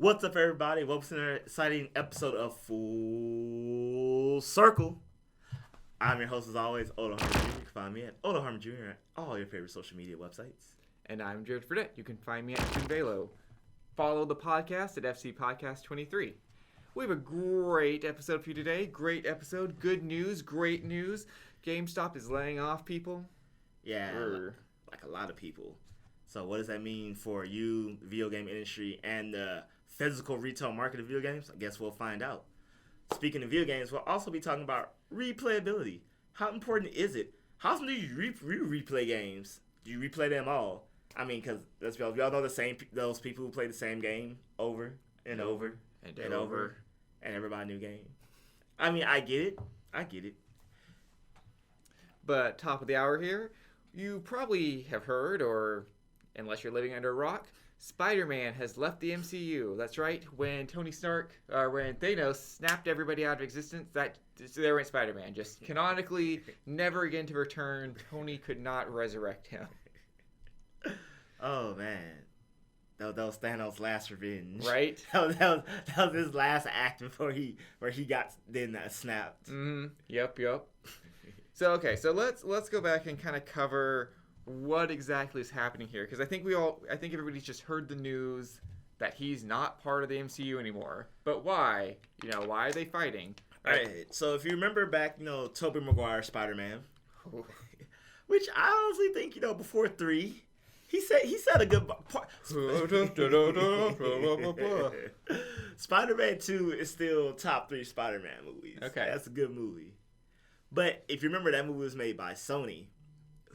What's up, everybody? Welcome to another exciting episode of Full Circle. I'm your host, as always, Odo Harmon Jr. You can find me at Odo Harmon Jr. at all your favorite social media websites. And I'm Jared Fradette. You can find me at Velo. Follow the podcast at FC Podcast 23. We have a great episode for you today. Great episode. Good news. Great news. GameStop is laying off people. Yeah, like a lot of people. So what does that mean for you, the video game industry, and the physical retail market of video games? I guess we'll find out. Speaking of video games, we'll also be talking about replayability. How important is it? How often do you replay games? Do you replay them all? I mean, because let's be honest, we all know those people who play the same game over and over and over, and everybody new game. I mean, I get it. But top of the hour here, you probably have heard, or unless you're living under a rock, Spider-Man has left the MCU. That's right. When when Thanos snapped everybody out of existence, there went Spider-Man. Just canonically, never again to return. Tony could not resurrect him. Oh man, that was Thanos' last revenge. Right. That was his last act before he got snapped. Mm-hmm. Yep. So let's go back and kind of cover what exactly is happening here, because I think everybody's just heard the news that he's not part of the MCU anymore. But why? Why are they fighting? Right. So if you remember back, Tobey Maguire Spider-Man, which I honestly think, before 3, he said a good part. Spider-Man 2 is still top 3 Spider-Man movies. Okay, that's a good movie. But if you remember, that movie was made by Sony,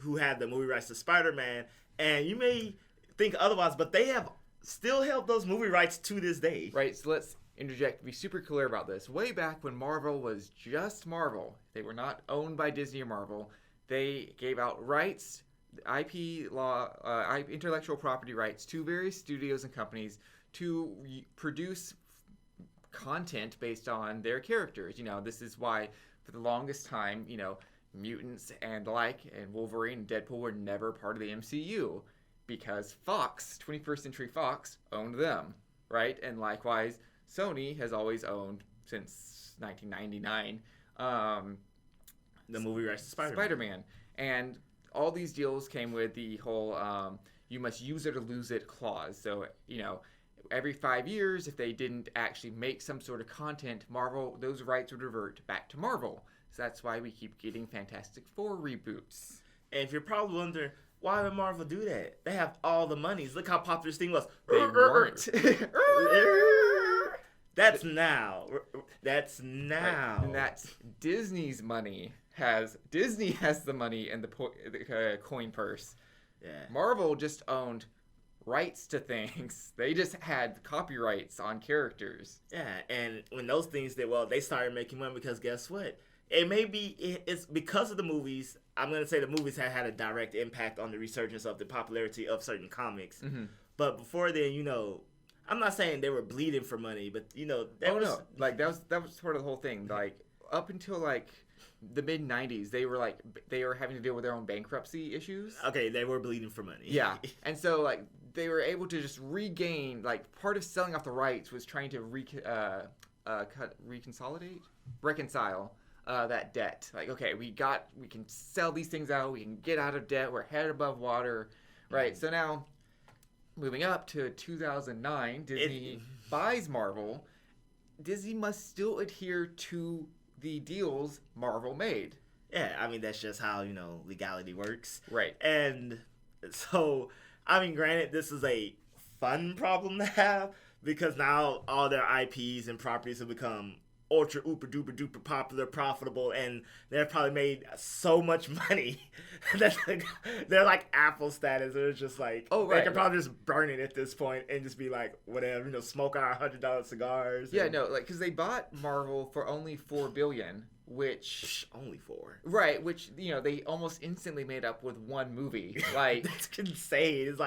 who had the movie rights to Spider-Man, and you may think otherwise, but they have still held those movie rights to this day. Right, so let's interject, be super clear about this. Way back when Marvel was just Marvel, they were not owned by Disney or Marvel, they gave out rights, IP law, intellectual property rights to various studios and companies to produce content based on their characters. This is why, for the longest time, mutants and Wolverine and Deadpool were never part of the MCU because Fox, 21st Century Fox, owned them, right? And likewise, Sony has always owned, since 1999, the movie rights to Spider-Man. And all these deals came with the whole you must use it or lose it clause. So, every 5 years, if they didn't actually make some sort of content, those rights would revert back to Marvel. So that's why we keep getting Fantastic Four reboots. And if you're probably wondering, why would Marvel do that? They have all the monies. Look how popular this thing was. They weren't. That's now. And that's Disney's money. Disney has the money and the coin purse. Yeah. Marvel just owned rights to things. They just had copyrights on characters. Yeah, and when those things did well, they started making money because guess what? It's because of the movies. I'm going to say the movies had a direct impact on the resurgence of the popularity of certain comics. Mm-hmm. But before then, I'm not saying they were bleeding for money, but no, that was sort of the whole thing. Like up until the mid 90s, they were having to deal with their own bankruptcy issues. Okay, they were bleeding for money. Yeah, and so they were able to just regain part of selling off the rights was trying to reconcile that debt. Okay, we can sell these things out, we can get out of debt, we're head above water, right? Mm-hmm. So now, moving up to 2009, Disney buys Marvel. Disney must still adhere to the deals Marvel made. Yeah, I mean, that's just how, legality works. Right. And so, I mean, granted, this is a fun problem to have because now all their IPs and properties have become ultra, uber, duper, duper popular, profitable, and they've probably made so much money that they're like Apple status. They're just they can probably just burn it at this point and just be like, whatever, smoke our $100 cigars. Yeah, because they bought Marvel for only $4 billion, which only 4, right? Which they almost instantly made up with one movie. That's insane. It's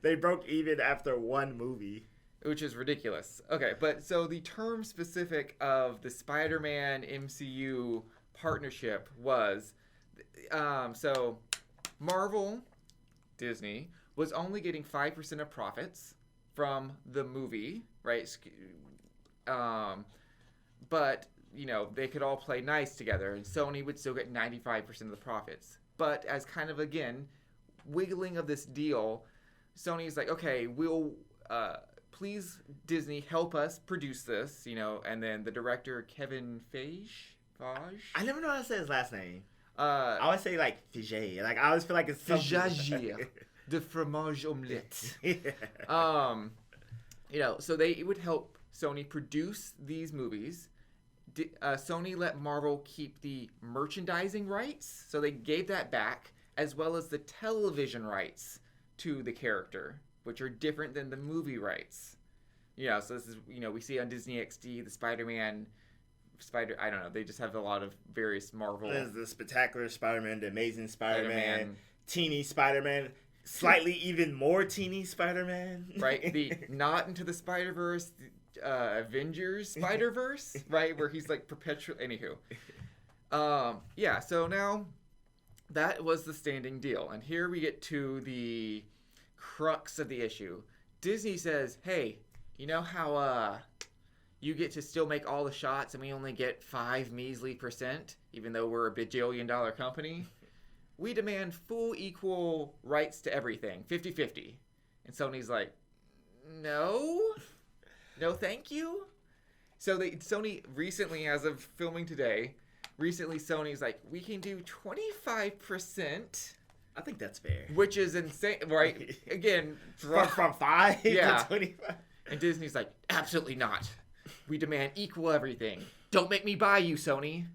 they broke even after one movie. Which is ridiculous. Okay, but so the term specific of the Spider-Man MCU partnership was, Marvel, Disney, was only getting 5% of profits from the movie, right? But, they could all play nice together, and Sony would still get 95% of the profits. But as kind of, again, wiggling of this deal, Sony's like, okay, we'll, please, Disney, help us produce this, and then the director, Kevin Feige? I never know how to say his last name. I always say, Fige. I always feel like it's Fige. De fromage omelette. So they would help Sony produce these movies. Sony let Marvel keep the merchandising rights, so they gave that back, as well as the television rights to the character, which are different than the movie rights. So this is, we see on Disney XD, the Spider-Man, I don't know, they just have a lot of various Marvel. There's the Spectacular Spider-Man, the Amazing Spider-Man, Teeny Spider-Man, slightly even more teeny Spider-Man. Right, the not into the Spider-Verse, Avengers Spider-Verse, right, where he's perpetual. Anywho, so now that was the standing deal, and here we get to the crux of the issue. Disney says, hey, you know how you get to still make all the shots and we only get 5 measly %, even though we're a bajillion-dollar company? We demand full equal rights to everything, 50-50. And Sony's like, no, thank you. So Sony recently, as of filming today, Sony's like, we can do 25%. I think that's fair. Which is insane, right? Again, from 5 to 25. And Disney's like, absolutely not. We demand equal everything. Don't make me buy you, Sony.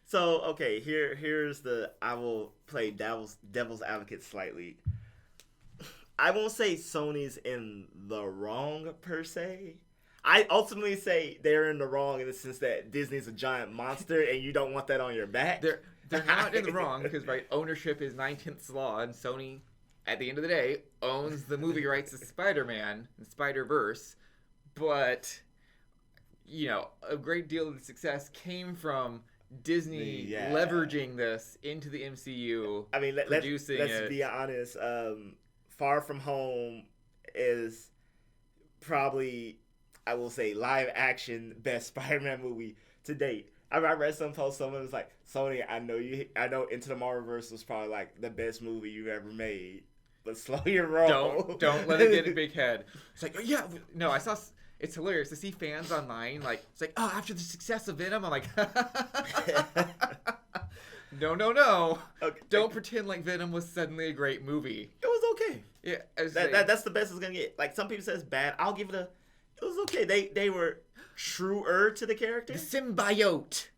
So, okay, here's I will play devil's advocate slightly. I won't say Sony's in the wrong, per se. I ultimately say they're in the wrong in the sense that Disney's a giant monster and you don't want that on your back. They're not in the wrong because, right, ownership is 9/10 law, and Sony, at the end of the day, owns the movie rights to Spider-Man and Spider-Verse. But, a great deal of the success came from Disney leveraging this into the MCU. I mean, let's be honest. Far From Home is probably, I will say, live action best Spider-Man movie to date. I read some post. Someone was like, "Sony, I know Into the Marvelverse was probably the best movie you've ever made, but slow your roll. Don't let it get a big head." It's like, no, I saw. It's hilarious to see fans online it's like, oh, after the success of Venom, I'm like, no. Okay. Don't pretend like Venom was suddenly a great movie. It was okay. Yeah, that's the best it's gonna get. Some people say it's bad. I'll give it it was okay. They were truer to the character. The symbiote.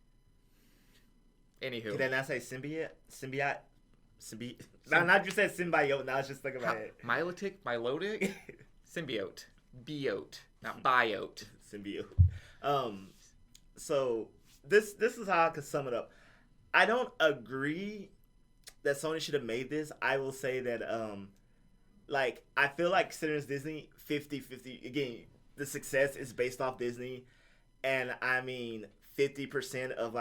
Anywho. Did I not say symbiote? No, not just said symbiote. Now it's just thinking about it. Milotic? Symbiote. Biote. Not biote. Symbiote. So this is how I could sum it up. I don't agree that Sony should have made this. I will say that I feel like considering Disney 50-50, again, the success is based off Disney, and I mean 50% of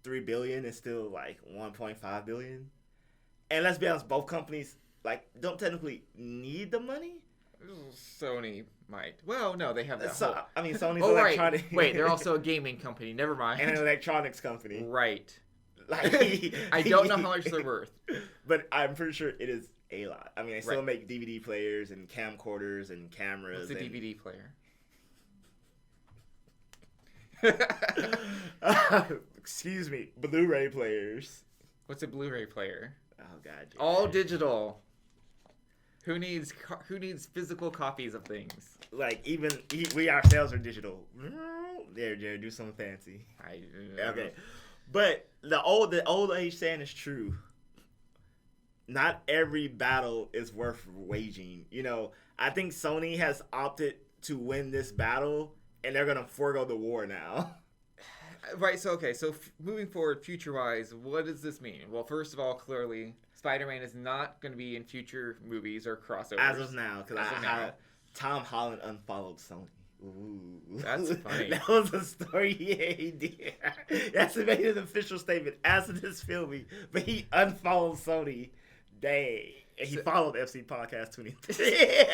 3 billion is still 1.5 billion. And let's be honest, both companies don't technically need the money. Sony might. Well, no, they have that. Sony's electronic. Right. Wait, they're also a gaming company. Never mind. And an electronics company. Right. I don't know how much they're worth, but I'm pretty sure it is a lot. I mean, they still make DVD players and camcorders and cameras. What's a DVD player? Excuse me, Blu-ray players. What's a Blu-ray player? Oh God. Dude. All digital. Who needs physical copies of things? Even we ourselves are digital. There, Jared, do something fancy. Okay, but the old age saying is true. Not every battle is worth waging. I think Sony has opted to win this battle, and they're gonna forego the war now. Right. So moving forward, future-wise, what does this mean? Well, first of all, clearly, Spider-Man is not going to be in future movies or crossovers. As of now, because Tom Holland unfollowed Sony. Ooh. That's funny. That was a story he did. That's made an official statement as of this filming, but he unfollowed Sony. Dang. And he followed FC Podcast 23.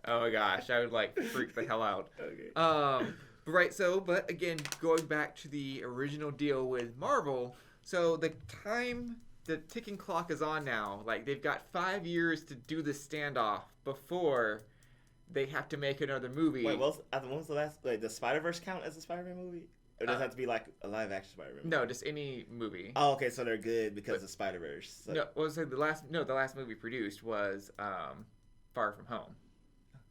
Oh my gosh, I would like freak the hell out. Okay. Right. So, but again, going back to the original deal with Marvel, so the ticking clock is on now. Like they've got 5 years to do the standoff before they have to make another movie. Wait, when was the last? Like, does Spider-Verse count as a Spider-Man movie? Or does it have to be like a live-action Spider-Man movie? No, just any movie. Oh, okay, so they're good because of Spider-Verse. So. No, well, so the last movie produced was Far From Home,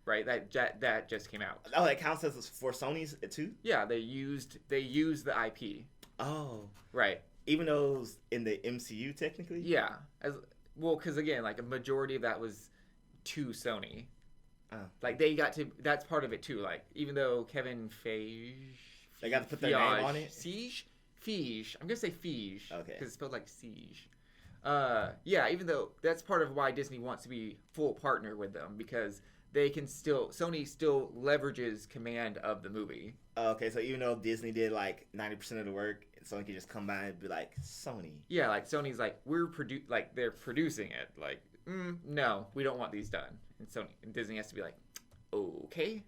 right? That just came out. Oh, that counts as for Sony's too? Yeah, they used the IP. Oh, right. Even though it was in the MCU technically. Yeah, because again, like a majority of that was to Sony. Oh. Like they got to. That's part of it too. Like even though Kevin Feige. They got to put their name on it? Feige. I'm going to say Feige. Okay. Because it's spelled like siege. Yeah, even though that's part of why Disney wants to be full partner with them. Because Sony still leverages command of the movie. Okay, so even though Disney did like 90% of the work, Sony can just come by and be like, Sony. Yeah, like Sony's like, they're producing it. Like, no, we don't want these done. And Disney has to be like, okay.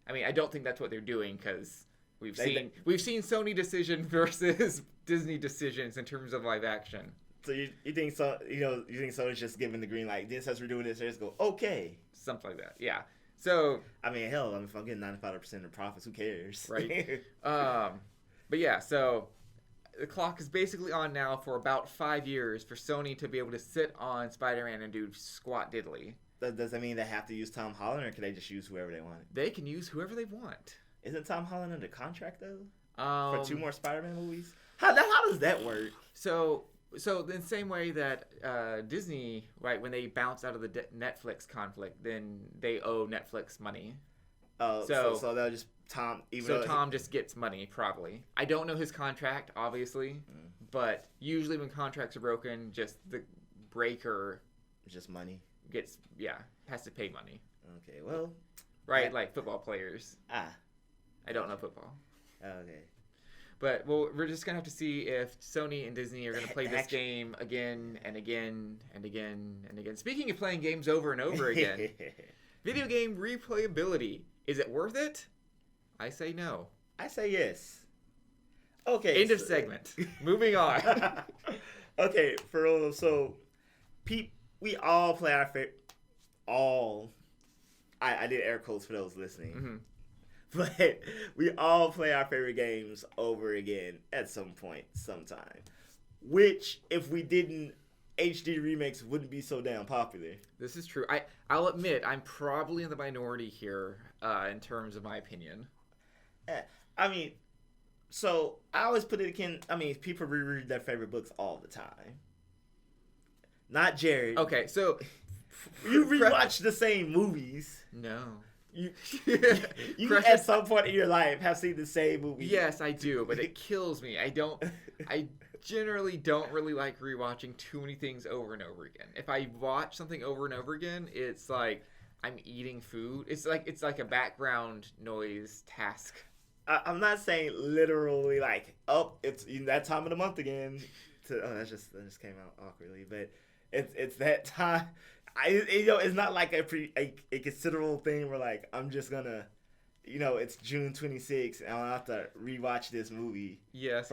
I mean, I don't think that's what they're doing because... We've seen Sony decision versus Disney decisions in terms of live action. So you think Sony's just giving the green light? This says we're doing this, they just go okay, something like that. Yeah. So I mean, hell, if I'm getting 95% of the profits, who cares, right? But yeah, so the clock is basically on now for about 5 years for Sony to be able to sit on Spider-Man and do squat diddly. Does that mean they have to use Tom Holland, or can they just use whoever they want? They can use whoever they want. Isn't Tom Holland under contract though? For 2 more Spider-Man movies? How does that work? So in the same way that Disney, right, when they bounce out of the Netflix conflict, then they owe Netflix money. Oh, so they'll just Tom. Tom just gets money probably. I don't know his contract, obviously, but usually when contracts are broken, just the breaker, just money has to pay money. Okay, well, right, like football players. I don't know football. Okay. But, we're just going to have to see if Sony and Disney are going to play this game again and again and again and again. Speaking of playing games over and over again, video game replayability. Is it worth it? I say no. I say yes. Okay. End of segment. Moving on. Okay, for real. So, we all play our favorite... I did air quotes for those listening. Mm-hmm. But we all play our favorite games over again at some point, sometime. Which, if we didn't, HD remakes wouldn't be so damn popular. This is true. I'll admit, I'm probably in the minority here in terms of my opinion. I mean, so I always put it akin... I mean, people reread their favorite books all the time. Not Jared. Okay, so... You rewatch the same movies. No. You at some point in your life have seen the same movie. Yes, I do, but it kills me. I generally don't really like rewatching too many things over and over again. If I watch something over and over again, it's like I'm eating food. It's like a background noise task. I'm not saying literally like, oh, it's that time of the month again. That just came out awkwardly, but it's that time. It's not like a considerable thing where like I'm just gonna, it's June 26th and I'll have to rewatch this movie. Yes.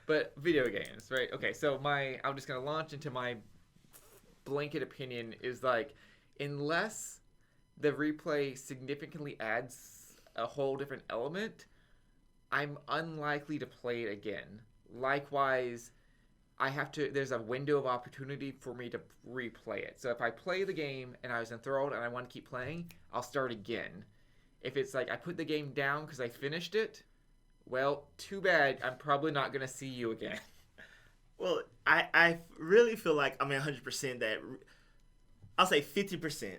But video games, right? Okay, so I'm just gonna launch into my blanket opinion is like, unless the replay significantly adds a whole different element, I'm unlikely to play it again. Likewise, there's a window of opportunity for me to replay it. So if I play the game and I was enthralled and I want to keep playing, I'll start again. If it's like I put the game down because I finished it, well, too bad. I'm probably not going to see you again. Well, I really feel like, 100% that, I'll say 50%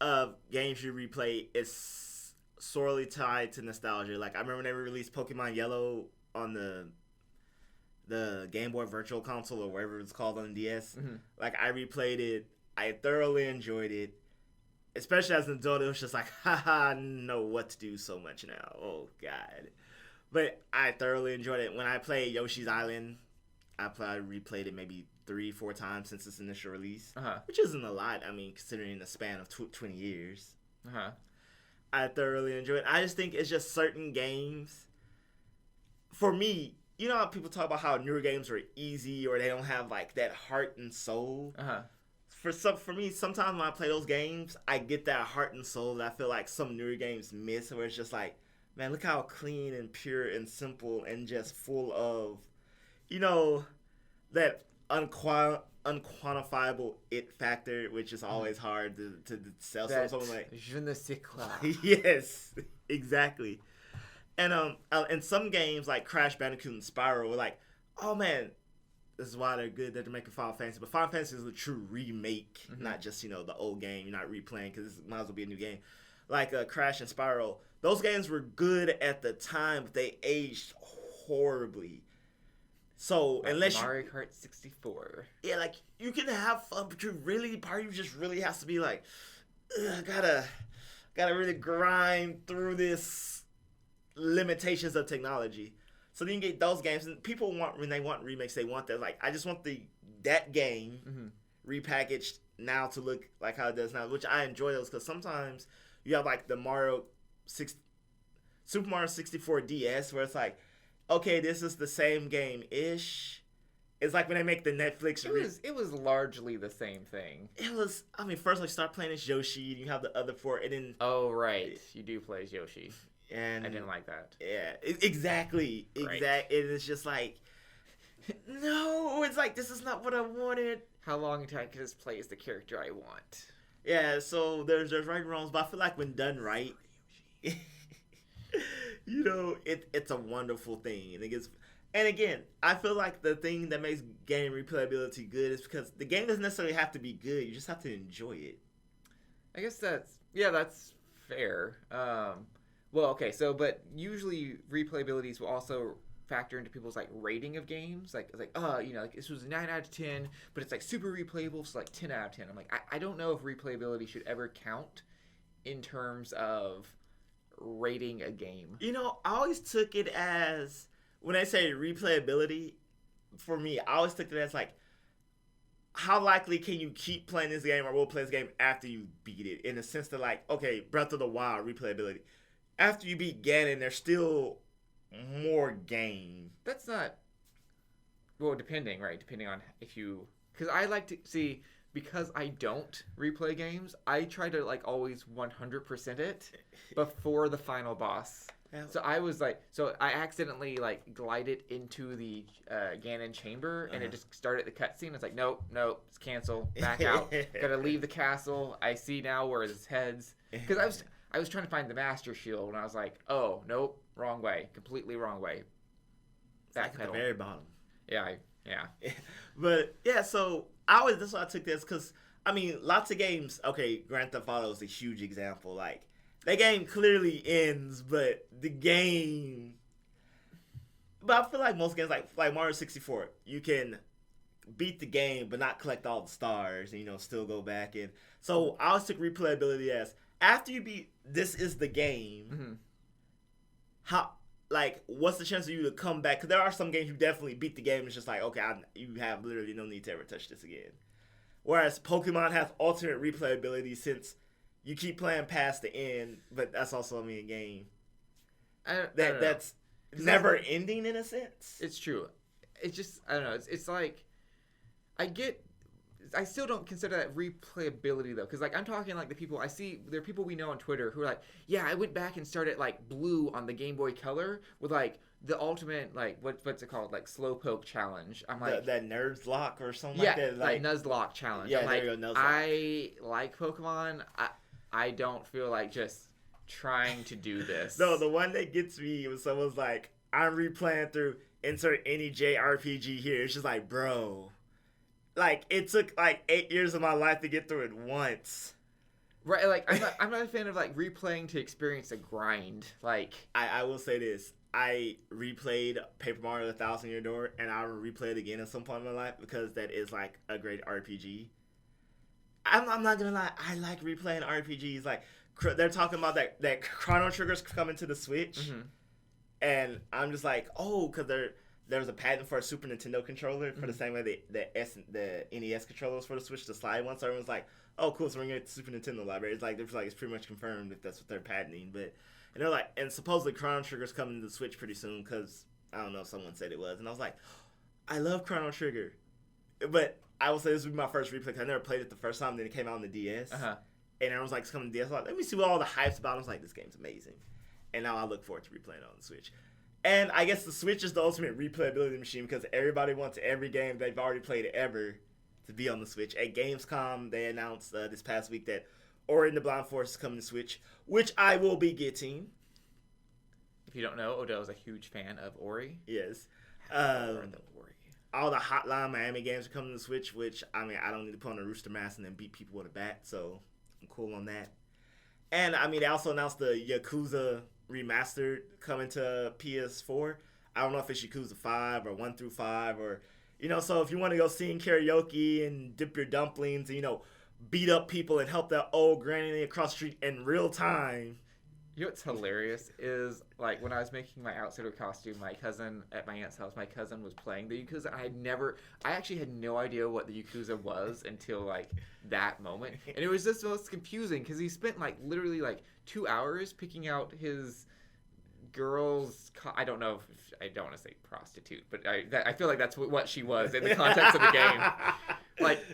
of games you replay is sorely tied to nostalgia. Like, I remember when they released Pokemon Yellow on the Game Boy Virtual Console or whatever it's called on the DS. Mm-hmm. Like, I replayed it. I thoroughly enjoyed it. Especially as an adult, it was just like, I know what to do so much now. Oh, God. But I thoroughly enjoyed it. When I played Yoshi's Island, I replayed it maybe 3-4 times since its initial release. Which isn't a lot, considering the span of 20 years. Uh-huh. I thoroughly enjoy it. I just think it's just certain games. For me, you know how people talk about how newer games are easy or they don't have like that heart and soul. Uh-huh. For me, sometimes when I play those games, I get that heart and soul that I feel like some newer games miss. Where it's just like, man, look how clean and pure and simple and just full of, that unquantifiable it factor, which is always hard to sell. That Something like je ne sais quoi. yes, exactly. And in some games like Crash Bandicoot and Spyro, we're like, oh man, this is why they're good that they're making Final Fantasy. But Final Fantasy is a true remake, not just the old game. You're not replaying because it might as well be a new game. Like Crash and Spyro, those games were good at the time, but they aged horribly. So like unless Mario Kart 64, yeah, like you can have fun, but part of you just really has to be like, gotta really grind through this limitations of technology. So then you get those games, and people when they want remakes, they want that. Like, I just want that game repackaged now to look like how it does now, which I enjoy those because sometimes you have like the Super Mario 64 DS where it's like, okay, this is the same game ish. It's like when they make the Netflix. It was largely the same thing. It was. I mean, first like start playing as Yoshi, and you have the other four, and then oh right, you do play as Yoshi. And I didn't like that. Yeah, exactly. It's just like, no, it's like, this is not what I wanted. How long until I can just play as the character I want? Yeah, so there's right and wrongs, but I feel like when done right, it's a wonderful thing. And again, I feel like the thing that makes game replayability good is because the game doesn't necessarily have to be good. You just have to enjoy it. I guess that's fair. Well, okay, but usually replayabilities will also factor into people's like rating of games. Like, it's like, like this was a 9 out of 10, but it's like super replayable, so like 10 out of 10. I'm like, I don't know if replayability should ever count in terms of rating a game. I always took it as, when I say replayability, for me, I always took it as like, how likely can you keep playing this game or will play this game after you beat it? In the sense that, like, okay, Breath of the Wild replayability. After you beat Ganon, there's still more game. That's not... Well, depending on if you... Because I like to see... Because I don't replay games, I try to, like, always 100% it before the final boss. So I was like... So I accidentally, like, glided into the Ganon chamber, and it just started the cutscene. It's like, nope, it's cancel, back out. Gotta leave the castle. I see now where his head's... Because I was trying to find the Master Shield, and I was like, oh, nope, wrong way. Completely wrong way. Backpedal. At the very bottom. Yeah. But, yeah, so that's why I took this, because, I mean, lots of games, okay, Grand Theft Auto is a huge example. Like, that game clearly ends, but the game... But I feel like most games, like Mario 64, you can beat the game, but not collect all the stars, and, still go back in. So I always took replayability as... After you beat this is the game, what's the chance of you to come back? Because there are some games you definitely beat the game and it's just like, okay, you have literally no need to ever touch this again. Whereas Pokemon has alternate replayability since you keep playing past the end, but that's also a game. That's never ending in a sense. It's true. It's just, I don't know. It's like, I still don't consider that replayability though, because like I'm talking like the people I see, there are people we know on Twitter who are like, yeah, I went back and started like Blue on the Game Boy Color with like the ultimate like what's it called, like Slowpoke challenge. I'm like that Nuzlocke or something like that. Like Nuzlocke challenge. Yeah, I'm like, there you go, Nuzlocke. I like Pokemon. I don't feel like just trying to do this. No, the one that gets me was someone's like, I'm replaying through insert any JRPG here. It's just like, bro. Like, it took, like, 8 years of my life to get through it once. Right, like, I'm not a fan of, like, replaying to experience a grind. Like... I will say this. I replayed Paper Mario The Thousand Year Door, and I will replay it again at some point in my life, because that is, like, a great RPG. I'm not gonna lie. I like replaying RPGs. Like, they're talking about that Chrono Trigger's coming to the Switch, and I'm just like, oh, because there was a patent for a Super Nintendo controller for the same way the NES controllers for the Switch, the slide one. So everyone's like, "Oh, cool! So we're gonna get the Super Nintendo library." It's like it's pretty much confirmed if that's what they're patenting. But and they're like, and supposedly Chrono Trigger's coming to the Switch pretty soon because I don't know if someone said it was, and I was like, I love Chrono Trigger, but I will say this would be my first replay because I never played it the first time. Then it came out on the DS, and everyone's like, it's coming to DS. I'm like, let me see what all the hype's about. I was like, this game's amazing, and now I look forward to replaying it on the Switch. And I guess the Switch is the ultimate replayability machine because everybody wants every game they've already played ever to be on the Switch. At Gamescom, they announced this past week that Ori and the Blind Forest is coming to Switch, which I will be getting. If you don't know, Odell is a huge fan of Ori. Yes. All the Hotline Miami games are coming to Switch, which, I mean, I don't need to put on a rooster mask and then beat people with a bat, so I'm cool on that. And, I mean, they also announced the Yakuza Remastered coming to PS4. I don't know if it's Yakuza 5 or 1 through 5 or, you know, so if you want to go sing karaoke and dip your dumplings and, you know, beat up people and help that old granny across the street in real time. You know what's hilarious is, like, when I was making my outsider costume, my cousin, at my aunt's house, my cousin was playing the Yakuza. I actually had no idea what the Yakuza was until, like, that moment. And it was just most confusing because he spent, like, literally, like, 2 hours picking out his girl's, I don't know, I don't want to say prostitute, but I feel like that's what she was in the context of the game.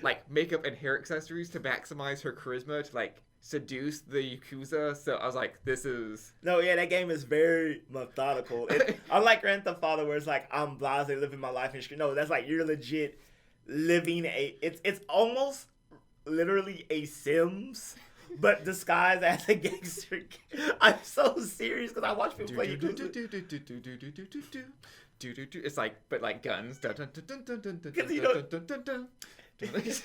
Like makeup and hair accessories to maximize her charisma to, like, seduce the Yakuza. So I was like, this is... No, yeah, that game is very methodical. Unlike Grand Theft Auto where it's like, I'm blasé living my life in screen. No, that's like, you're legit living it's almost literally a Sims, but disguised as a gangster. I'm so serious because I watch people play Yakuza. It's like, but like guns. Because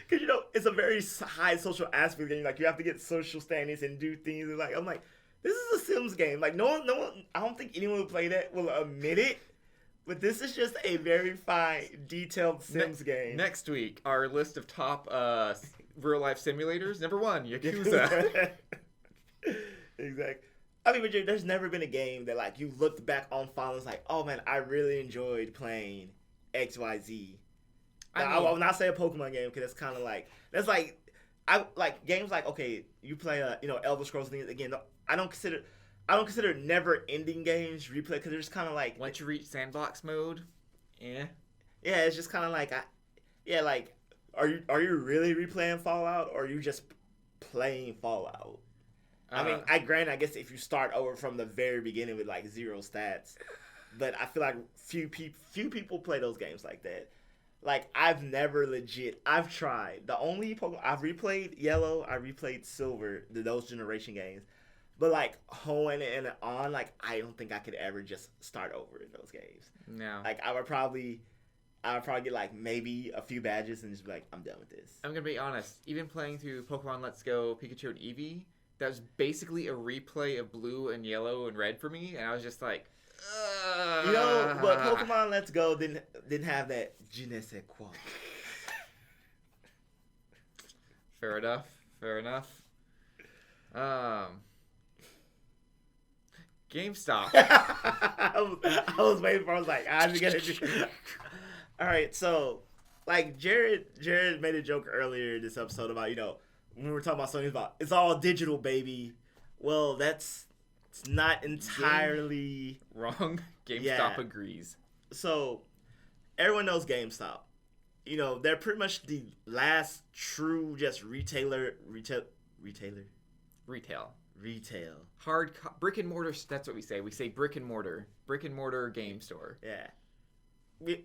you know it's a very high social aspect game. Like you have to get social standings and do things. And like I'm like, this is a Sims game. Like no one. I don't think anyone who play that will admit it. But this is just a very fine, detailed Sims game. Next week, our list of top real life simulators. Number 1, Yakuza. Exactly. I mean, but there's never been a game that like you looked back on fondly and was like, oh man, I really enjoyed playing XYZ. I will not say a Pokemon game because that's like I like games like okay, you play Elder Scrolls things again. I don't consider never-ending games replay because they're just kind of like once you reach sandbox mode, yeah, it's just kind of like like are you really replaying Fallout or are you just playing Fallout? I mean, I guess if you start over from the very beginning with like 0 stats, but I feel like few people play those games like that. Like, I've tried. The only Pokemon, I've replayed Yellow, I replayed Silver, those generation games. But, like, hoeing and on, like, I don't think I could ever just start over in those games. No. Like, I would probably get, like, maybe a few badges and just be like, I'm done with this. I'm going to be honest. Even playing through Pokemon Let's Go, Pikachu, and Eevee, that was basically a replay of Blue and Yellow and Red for me. And I was just like... You know, but Pokemon Let's Go didn't have that je ne sais quoi. Fair enough. GameStop. I was waiting for. I was like, I'm gonna do. All right, so like Jared made a joke earlier this episode about when we were talking about Sony about it's all digital, baby. Well, it's not entirely wrong. GameStop agrees. So everyone knows GameStop. They're pretty much the last true just retail. Hard brick and mortar. That's what we say. We say brick and mortar game store. Yeah.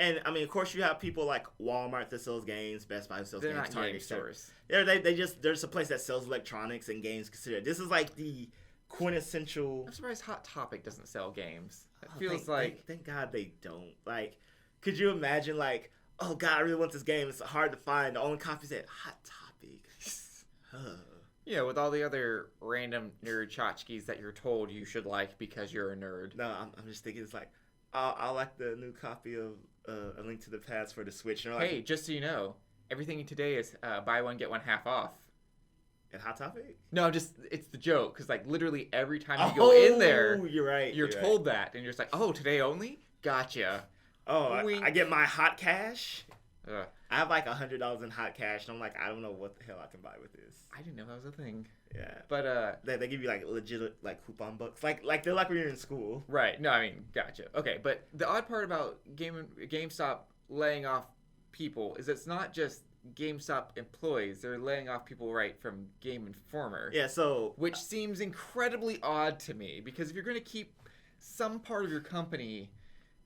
And I mean, of course, you have people like Walmart that sells games, Best Buy that sells games. They're not game stores. There's a place that sells electronics and games considered. This is like the quintessential. I'm surprised Hot Topic doesn't sell games. It feels thank God they don't. Like, could you imagine like, oh God, I really want this game. It's hard to find. The only copies at Hot Topic. Yeah, with all the other random nerd tchotchkes that you're told you should like because you're a nerd. No, I'm just thinking it's like, I like the new copy of A Link to the Past for the Switch. And hey, just so you know, everything today is buy one get one half off. At Hot Topic? No, it's the joke because like literally every time you go in there, you're right. You're told that, and you're just like, oh, today only? Gotcha. Oh, Wink. I get my hot cash. Ugh. I have like $100 in hot cash, and I'm like, I don't know what the hell I can buy with this. I didn't know that was a thing. Yeah, But they give you like legit like coupon bucks, like they're like when you're in school. right. No, I mean, gotcha. Okay, but the odd part about GameStop laying off people is it's not just GameStop employees. They're laying off people right from Game Informer. Yeah, so Which seems incredibly odd to me because if you're going to keep some part of your company,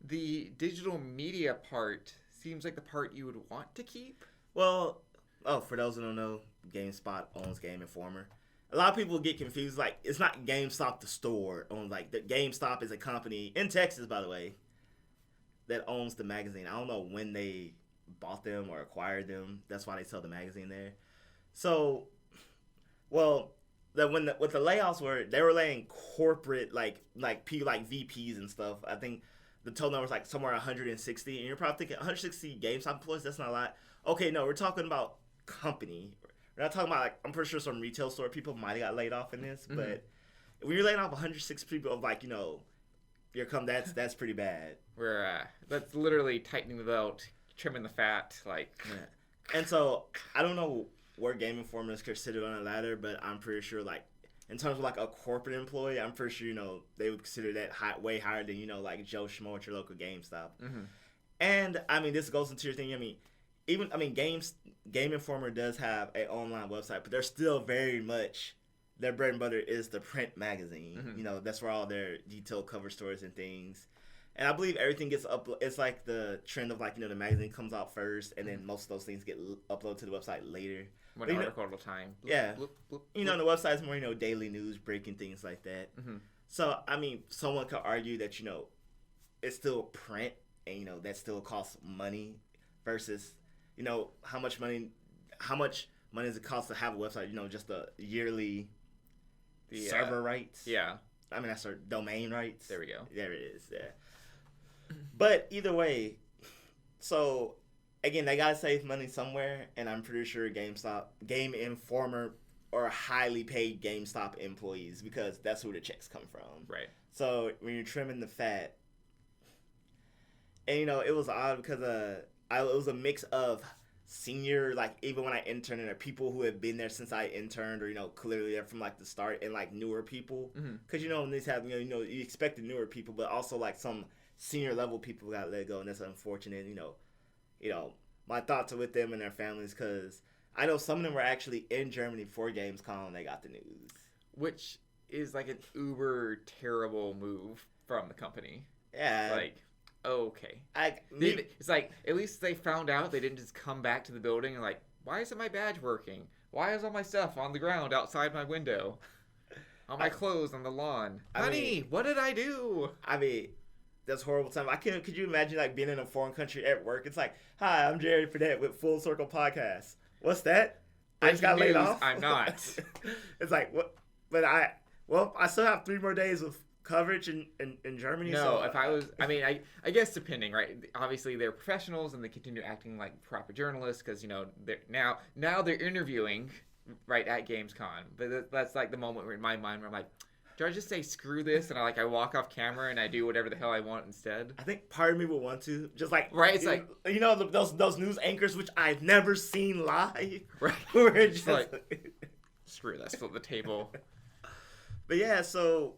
the digital media part seems like the part you would want to keep. well, for those who don't know, GameSpot owns Game Informer. A lot of people get confused. Like, it's not GameStop the store owns. Like, the GameStop is a company in Texas, by the way, that owns the magazine. I don't know when they bought them or acquired them. That's why they sell the magazine there. So, well, what the layoffs were, they were laying corporate like people like VPs and stuff. I think the total number was like somewhere 160, and you're probably thinking 160 GameStop employees. That's not a lot. Okay, no, we're talking about company. We're not talking about like I'm pretty sure some retail store people might have got laid off in this, but when you're laying off 106 people of like your that's pretty bad. That's literally tightening the belt, trimming the fat, like. Yeah. And so I don't know where Game Informer is considered on a ladder, but I'm pretty sure like in terms of like a corporate employee, I'm pretty sure they would consider that way higher than like Joe Schmo at your local GameStop. Mm-hmm. And I mean, this goes into your thing. Game Informer does have an online website, but they're still very much their bread and butter is the print magazine. Mm-hmm. That's where all their detailed cover stories and things. And I believe everything gets uploaded. It's like the trend of like the magazine comes out first, and then most of those things get uploaded to the website later. One article at a time. Bloop, yeah. Bloop, bloop, the website's more daily news, breaking things like that. Mm-hmm. So I mean, someone could argue that it's still print, and that still costs money versus how much money does it cost to have a website? Just the yearly server rights. Yeah. I mean, that's our domain rights. There we go. There it is. Yeah. But either way, so again, they gotta save money somewhere, and I'm pretty sure Game Informer, are highly paid GameStop employees because that's where the checks come from. Right. So when you're trimming the fat, and it was odd because it was a mix of senior, like even when I interned, and people who have been there since I interned, or clearly they're from like the start, and like newer people, because when these have you expect the newer people, but also like some senior level people got let go, and that's unfortunate. My thoughts are with them and their families, because I know some of them were actually in Germany for Gamescom and they got the news, which is like an uber terrible move from the company. Yeah, like. Okay. It's like, at least they found out. They didn't just come back to the building and like, why isn't my badge working? Why is all my stuff on the ground outside my window? All my clothes on the lawn. Honey, what did I do? I mean, that's horrible time. Could you imagine like being in a foreign country at work? It's like, hi, I'm Jerry Fradette with Full Circle Podcast. What's that? I just got laid off? I'm not. It's like, what? But I still have 3 more days of coverage in Germany. No, so if I was, I guess depending, right? Obviously, they're professionals and they continue acting like proper journalists because they're now they're interviewing right at Gamescom. But that's like the moment where in my mind where I'm like, do I just say screw this and I walk off camera and I do whatever the hell I want instead? I think part of me would want to just like right. It's like those news anchors which I've never seen live. Right. Where it's just like screw this, flip the table. But yeah, so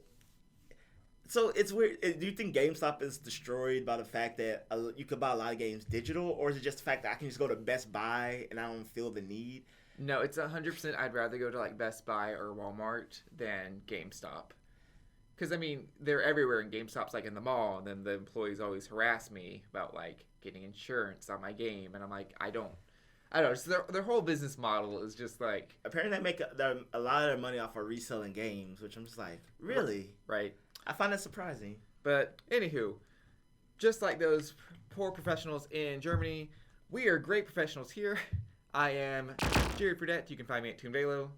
it's weird. Do you think GameStop is destroyed by the fact that you could buy a lot of games digital, or is it just the fact that I can just go to Best Buy and I don't feel the need? No, it's 100%. I'd rather go to like Best Buy or Walmart than GameStop. Because, I mean, they're everywhere, and GameStop's like in the mall, and then the employees always harass me about like getting insurance on my game, and I'm like, I don't know. So their whole business model is just like... Apparently they make a lot of their money off of reselling games, which I'm just like, really? Right. I find that surprising. But anywho, just like those poor professionals in Germany, we are great professionals here. I am Jerry Fradette. You can find me at Toon Velo.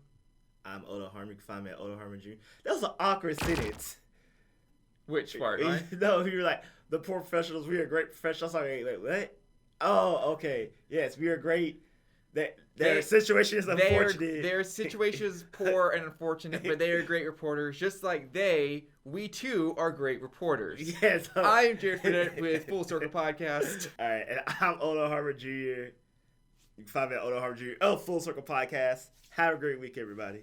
I'm Odo Harmon. You can find me at Odo Harmon Jr. That was an awkward sentence. Which part, right? No, you were like, the poor professionals, we are great professionals. I'm like, wait, what? Oh, okay. Yes, we are great. Their situation is unfortunate. Their situation is poor and unfortunate, but they are great reporters. Just like we too are great reporters. Yes. I'm Jared Fradette with Full Circle Podcast. All right, and I'm Harmon Jr. You can find me at Harmon Jr. Full Circle Podcast. Have a great week, everybody.